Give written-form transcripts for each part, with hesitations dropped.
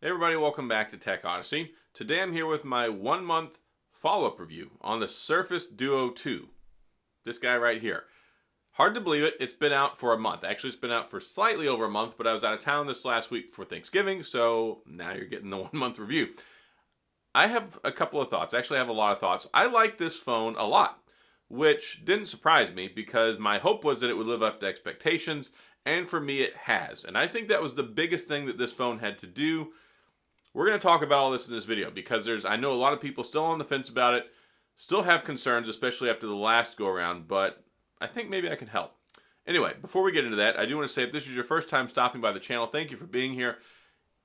Hey everybody, welcome back to TechOdyssey. Today I'm here with my 1-month follow-up review on the Surface Duo 2. This guy right here. Hard to believe it, it's been out for a month. Actually, it's been out for slightly over a month, but I was out of town this last week for Thanksgiving, so now you're getting the 1-month review. I have a couple of thoughts. Actually, I have a lot of thoughts. I like this phone a lot, which didn't surprise me because my hope was that it would live up to expectations, and for me it has. And I think that was the biggest thing that this phone had to do. We're going to talk about all this in this video because I know a lot of people still on the fence about it, still have concerns, especially after the last go around, but I think maybe I can help. Anyway, before we get into that, I do want to say if this is your first time stopping by the channel, thank you for being here.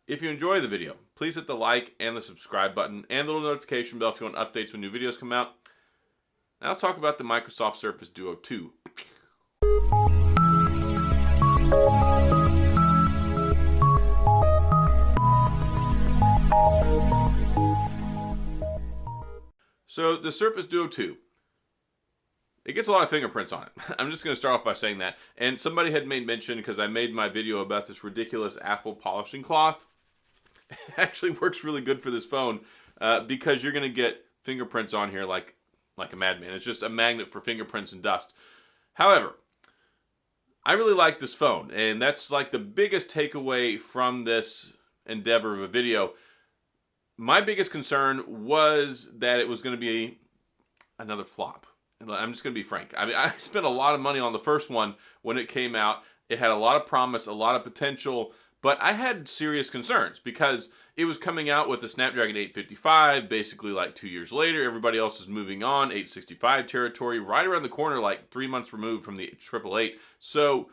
If you enjoy the video, please hit the like and the subscribe button and the little notification bell if you want updates when new videos come out. Now let's talk about the Microsoft Surface Duo 2. So the Surface Duo 2, it gets a lot of fingerprints on it. I'm just going to start off by saying that. And somebody had made mention, because I made my video about this ridiculous Apple polishing cloth. It actually works really good for this phone because you're going to get fingerprints on here like a madman. It's just a magnet for fingerprints and dust. However, I really like this phone, and that's like the biggest takeaway from this endeavor of a video. My biggest concern was that it was going to be another flop. I'm just going to be frank. I mean, I spent a lot of money on the first one when it came out. It had a lot of promise, a lot of potential, but I had serious concerns because it was coming out with the Snapdragon 855, basically like 2 years later. Everybody else is moving on, 865 territory, right around the corner, like 3 months removed from the 888. So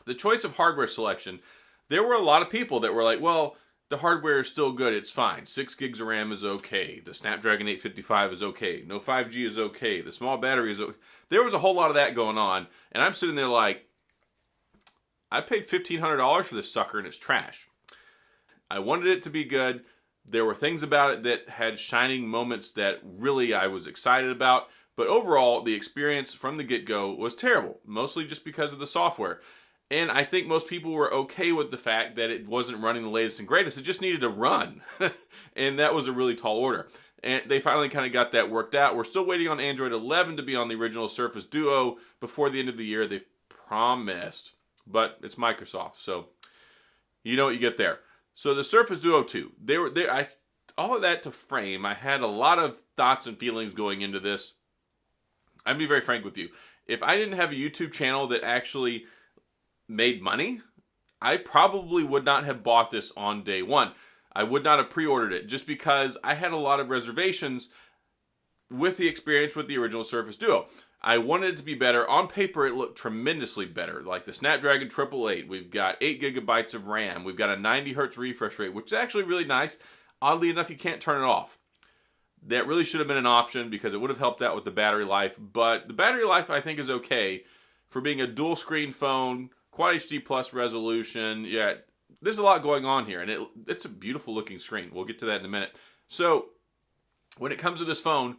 the choice of hardware selection, there were a lot of people that were like, well, the hardware is still good, it's fine. 6 gigs of RAM is okay. The Snapdragon 855 is okay. No 5G is okay. The small battery is okay. There was a whole lot of that going on, and I'm sitting there like, I paid $1,500 for this sucker and it's trash. I wanted it to be good. There were things about it that had shining moments that really I was excited about, but overall, the experience from the get-go was terrible, mostly just because of the software. And I think most people were okay with the fact that it wasn't running the latest and greatest. It just needed to run. And that was a really tall order. And they finally kind of got that worked out. We're still waiting on Android 11 to be on the original Surface Duo before the end of the year. They've promised. But it's Microsoft, so you know what you get there. So the Surface Duo 2, all of that to frame, I had a lot of thoughts and feelings going into this. I'd be very frank with you. If I didn't have a YouTube channel that actually made money, I probably would not have bought this on day one. I would not have pre-ordered it just because I had a lot of reservations with the experience with the original Surface Duo. I wanted it to be better. On paper, it looked tremendously better. Like the Snapdragon 888, we've got 8 gigabytes of RAM. We've got a 90 hertz refresh rate, which is actually really nice. Oddly enough, you can't turn it off. That really should have been an option because it would have helped out with the battery life. But the battery life, I think, is okay for being a dual screen phone. Quad HD plus resolution. Yeah, there's a lot going on here, and it's a beautiful looking screen. We'll get to that in a minute. So when it comes to this phone,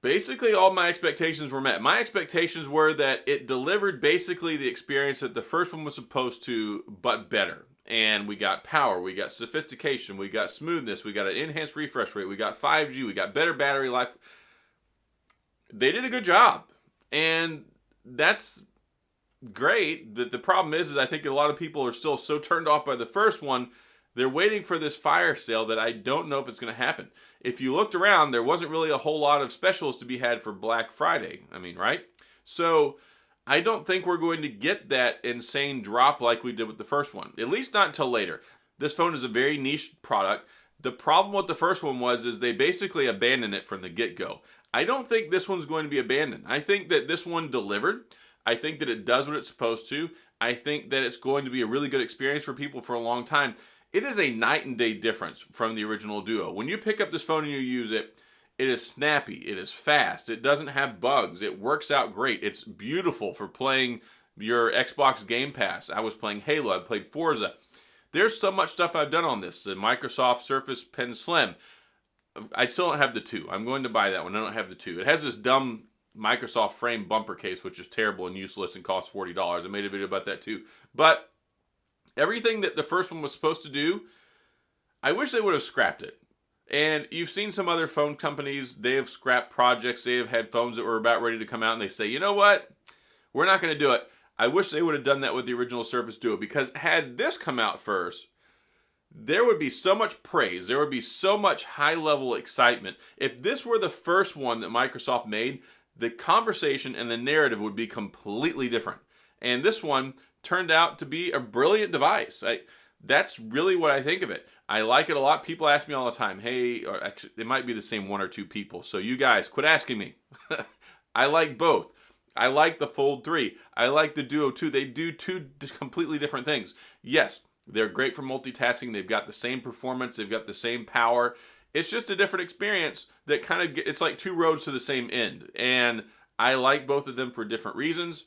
basically all my expectations were met. My expectations were that it delivered basically the experience that the first one was supposed to, but better. And we got power, we got sophistication, we got smoothness, we got an enhanced refresh rate, we got 5G, we got better battery life. They did a good job, and that's great. The problem is I think a lot of people are still so turned off by the first one, they're waiting for this fire sale that I don't know if it's going to happen. If you looked around, there wasn't really a whole lot of specials to be had for Black Friday. I mean, right? So I don't think we're going to get that insane drop like we did with the first one, at least not until later. This phone is a very niche product. The problem with the first one is they basically abandoned it from the get-go. I don't think this one's going to be abandoned. I think that this one delivered. I think that it does what it's supposed to. I think that it's going to be a really good experience for people for a long time. It is a night and day difference from the original Duo. When you pick up this phone and you use it, it is snappy, it is fast, it doesn't have bugs, it works out great. It's beautiful for playing your Xbox Game Pass. I was playing Halo, I played Forza. There's so much stuff I've done on this. The Microsoft Surface Pen Slim. I still don't have the 2. I'm going to buy that one. I don't have the 2. It has this dumb Microsoft frame bumper case, which is terrible and useless and costs $40. I made a video about that too. But Everything that the first one was supposed to do, I wish they would have scrapped it. And you've seen some other phone companies, they have scrapped projects, they have had phones that were about ready to come out, and they say, you know what, we're not going to do it. I wish they would have done that with the original Surface Duo, because had this come out first, there would be so much praise, there would be so much high-level excitement. If this were the first one that Microsoft made, the conversation and the narrative would be completely different. And this one turned out to be a brilliant device. That's really what I think of it. I like it a lot. People ask me all the time, hey, or actually, it might be the same one or two people, so you guys, quit asking me. I like both. I like the Fold 3. I like the Duo 2. They do two completely different things. Yes, they're great for multitasking. They've got the same performance. They've got the same power. It's just a different experience that kind of, it's like two roads to the same end. And I like both of them for different reasons.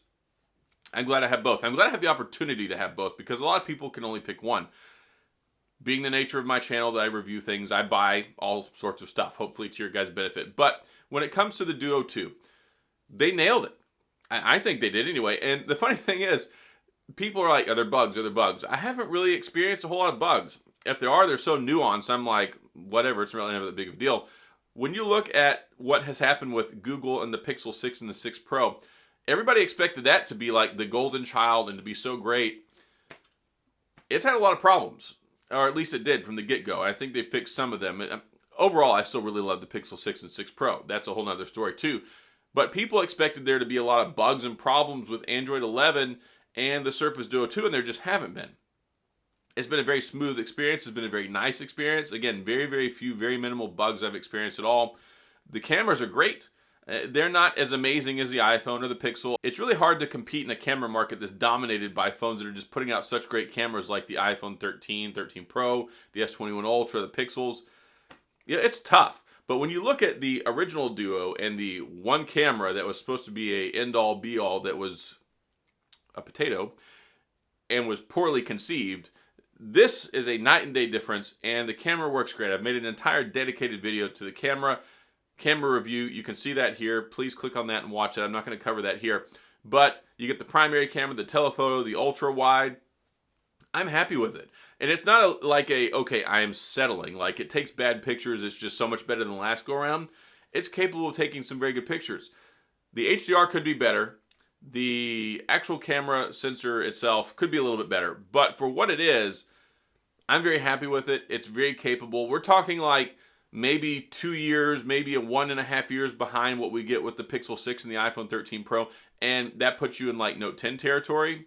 I'm glad I have both. I'm glad I have the opportunity to have both, because a lot of people can only pick one. Being the nature of my channel that I review things, I buy all sorts of stuff, hopefully to your guys' benefit. But when it comes to the Duo 2, they nailed it. I think they did anyway. And the funny thing is, people are like, are there bugs? Are there bugs? I haven't really experienced a whole lot of bugs. If there are, they're so nuanced. I'm like, whatever, it's really never that big of a deal. When you look at what has happened with Google and the Pixel 6 and the 6 Pro, everybody expected that to be like the golden child and to be so great. It's had a lot of problems, or at least it did from the get-go. I think they fixed some of them. Overall, I still really love the Pixel 6 and 6 Pro. That's a whole nother story too. But people expected there to be a lot of bugs and problems with Android 11 and the Surface Duo 2, and there just haven't been. It's been a very smooth experience. It's been a very nice experience. Again, very, very few, very minimal bugs I've experienced at all. The cameras are great. They're not as amazing as the iPhone or the Pixel. It's really hard to compete in a camera market that's dominated by phones that are just putting out such great cameras like the iPhone 13, 13 Pro, the S21 Ultra, the Pixels. Yeah, it's tough. But when you look at the original Duo and the one camera that was supposed to be a end-all be-all that was a potato and was poorly conceived, this is a night and day difference, and the camera works great. I've made an entire dedicated video to the camera review. You can see that here. Please click on that and watch it. I'm not going to cover that here. But you get the primary camera, the telephoto, the ultra wide. I'm happy with it. And it's not okay, I am settling. Like, it takes bad pictures. It's just so much better than the last go around. It's capable of taking some very good pictures. The HDR could be better. The actual camera sensor itself could be a little bit better. But for what it is, I'm very happy with it. It's very capable. We're talking like maybe 2 years, maybe 1.5 years behind what we get with the Pixel 6 and the iPhone 13 Pro. And that puts you in like Note 10 territory,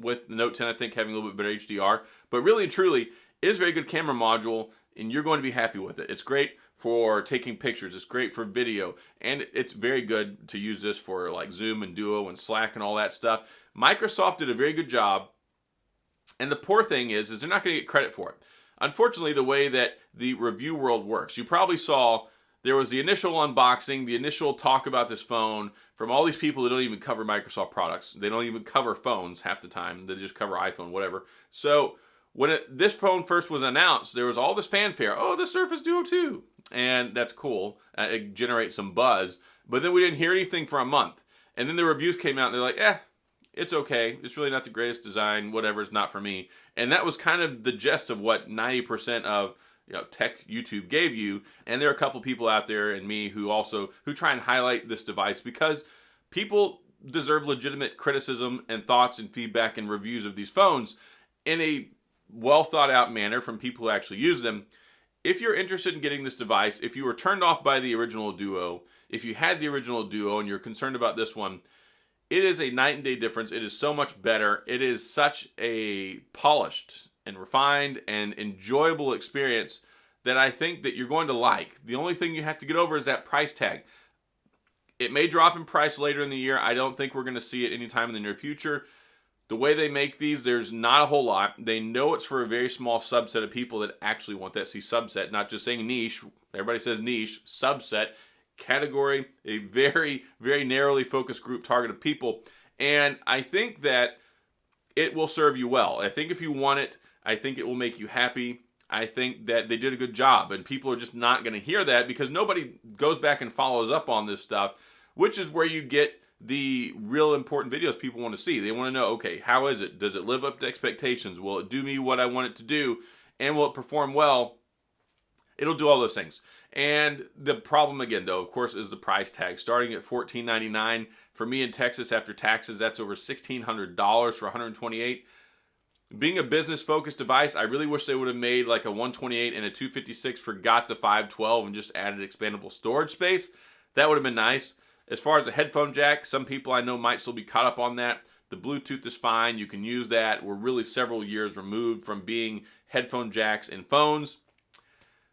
with the Note 10, I think, having a little bit better HDR. But really and truly, it is a very good camera module, and you're going to be happy with it. It's great for taking pictures. It's great for video. And it's very good to use this for like Zoom and Duo and Slack and all that stuff. Microsoft did a very good job. And the poor thing is they're not going to get credit for it. Unfortunately, the way that the review world works, you probably saw there was the initial unboxing, the initial talk about this phone from all these people that don't even cover Microsoft products. They don't even cover phones half the time. They just cover iPhone, whatever. So when this phone first was announced, there was all this fanfare. Oh, the Surface Duo 2. And that's cool. It generates some buzz. But then we didn't hear anything for a month. And then the reviews came out and they're like, it's okay. It's really not the greatest design. Whatever, it's not for me. And that was kind of the gist of what 90% of tech YouTube gave you. And there are a couple people out there and me who try and highlight this device, because people deserve legitimate criticism and thoughts and feedback and reviews of these phones in a well thought out manner from people who actually use them. If you're interested in getting this device, if you were turned off by the original Duo, if you had the original Duo and you're concerned about this one, it is a night and day difference. It is so much better. It is such a polished and refined and enjoyable experience that I think that you're going to like. The only thing you have to get over is that price tag. It may drop in price later in the year. I don't think we're going to see it anytime in the near future. The way they make these, there's not a whole lot. They know it's for a very small subset of people that actually want that. See, subset, not just saying niche. Everybody says niche, subset, category, a very, very narrowly focused group target of people. And I think that it will serve you well. I think if you want it, I think it will make you happy. I think that they did a good job, and people are just not going to hear that because nobody goes back and follows up on this stuff, which is where you get the real important videos people want to see. They want to know, okay, how is it? Does it live up to expectations? Will it do me what I want it to do? And will it perform well? It'll do all those things. And the problem again, though, of course, is the price tag. Starting at $14.99. For me in Texas, after taxes, that's over $1,600 for 128. Being a business-focused device, I really wish they would have made like a 128 and a 256, forgot the 512, and just added expandable storage space. That would have been nice. As far as a headphone jack, some people I know might still be caught up on that. The Bluetooth is fine. You can use that. We're really several years removed from being headphone jacks in phones.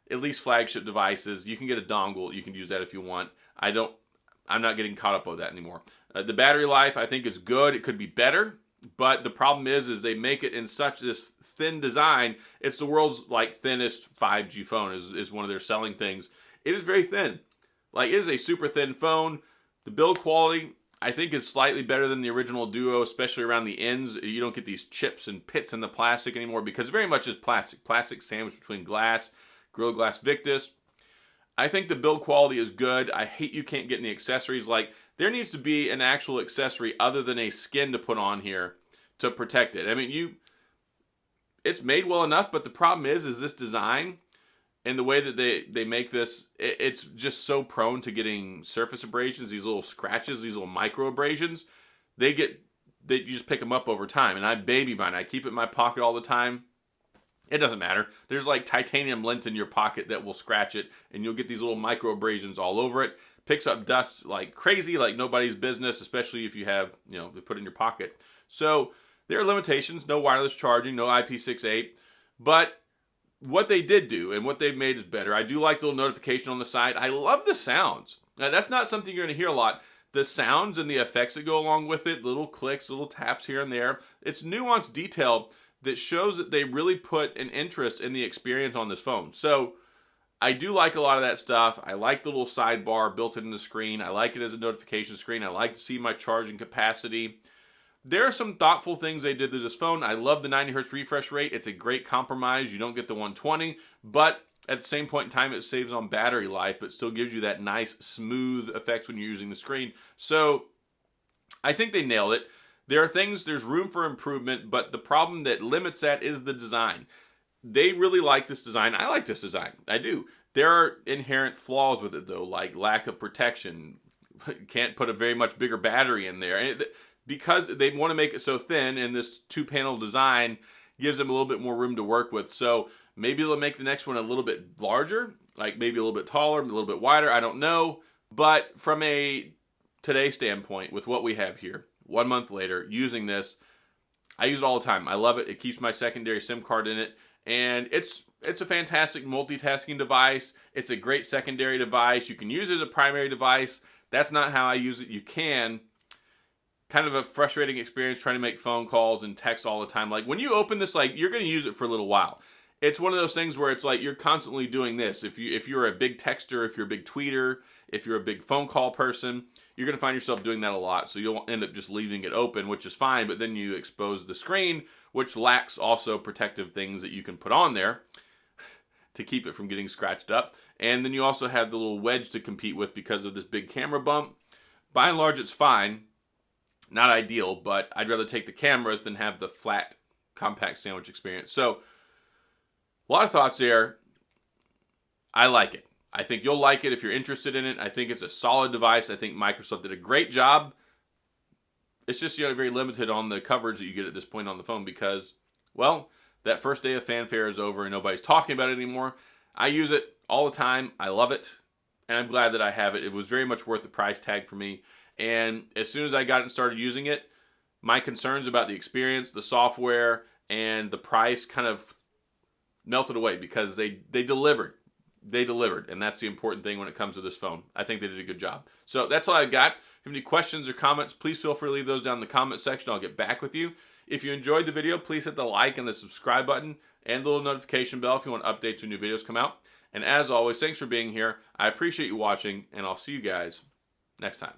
At least flagship devices. You can get a dongle. You can use that if you want. I'm not getting caught up with that anymore. The battery life, I think, is good. It could be better. But the problem is they make it in such this thin design. It's the world's like thinnest 5G phone is one of their selling things. It is very thin. Like, it is a super thin phone. The build quality, I think, is slightly better than the original Duo, especially around the ends. You don't get these chips and pits in the plastic anymore because it very much is plastic. Plastic sandwiched between glass, Gorilla Glass Victus. I think the build quality is good. I hate you can't get any accessories. Like, there needs to be an actual accessory other than a skin to put on here to protect it. I mean, it's made well enough, but the problem is this design and the way that they make this, it's just so prone to getting surface abrasions, these little scratches, these little micro abrasions. You just pick them up over time. And I baby mine. I keep it in my pocket all the time. It doesn't matter. There's like titanium lint in your pocket that will scratch it, and you'll get these little micro abrasions all over it. Picks up dust like crazy, like nobody's business, especially if you have, they put it in your pocket. So there are limitations, no wireless charging, no IP68, but what they did do and what they've made is better. I do like the little notification on the side. I love the sounds. Now, that's not something you're going to hear a lot. The sounds and the effects that go along with it, little clicks, little taps here and there. It's nuanced detail that shows that they really put an interest in the experience on this phone. So I do like a lot of that stuff. I like the little sidebar built into the screen. I like it as a notification screen. I like to see my charging capacity. There are some thoughtful things they did to this phone. I love the 90 Hz refresh rate. It's a great compromise. You don't get the 120, but at the same point in time, it saves on battery life, but still gives you that nice, smooth effects when you're using the screen. So I think they nailed it. There's room for improvement, but the problem that limits that is the design. They really like this design. I like this design. I do. There are inherent flaws with it, though, like lack of protection. Can't put a very much bigger battery in there. Because they want to make it so thin, and this two-panel design gives them a little bit more room to work with. So maybe they'll make the next one a little bit larger, like maybe a little bit taller, a little bit wider. I don't know. But from a today standpoint, with what we have here, 1 month later, using this, I use it all the time. I love it. It keeps my secondary SIM card in it. And it's a fantastic multitasking device. It's a great secondary device. You can use it as a primary device. That's not how I use it. You can. Kind of a frustrating experience trying to make phone calls and text all the time. Like, when you open this, like, you're going to use it for a little while. It's one of those things where it's like you're constantly doing this. If you're a big texter, if you're a big tweeter, if you're a big phone call person, you're going to find yourself doing that a lot. So you'll end up just leaving it open, which is fine. But then you expose the screen, which lacks also protective things that you can put on there to keep it from getting scratched up. And then you also have the little wedge to compete with because of this big camera bump. By and large, it's fine. Not ideal, but I'd rather take the cameras than have the flat, compact sandwich experience. So, a lot of thoughts there. I like it. I think you'll like it if you're interested in it. I think it's a solid device. I think Microsoft did a great job. It's just, very limited on the coverage that you get at this point on the phone because, well, that first day of fanfare is over and nobody's talking about it anymore. I use it all the time. I love it. And I'm glad that I have it. It was very much worth the price tag for me. And as soon as I got it and started using it, my concerns about the experience, the software, and the price kind of melted away because they delivered. They delivered, and that's the important thing when it comes to this phone. I think they did a good job. So that's all I've got. If you have any questions or comments, please feel free to leave those down in the comment section. I'll get back with you. If you enjoyed the video, please hit the like and the subscribe button and the little notification bell if you want updates when new videos come out. And as always, thanks for being here. I appreciate you watching, and I'll see you guys next time.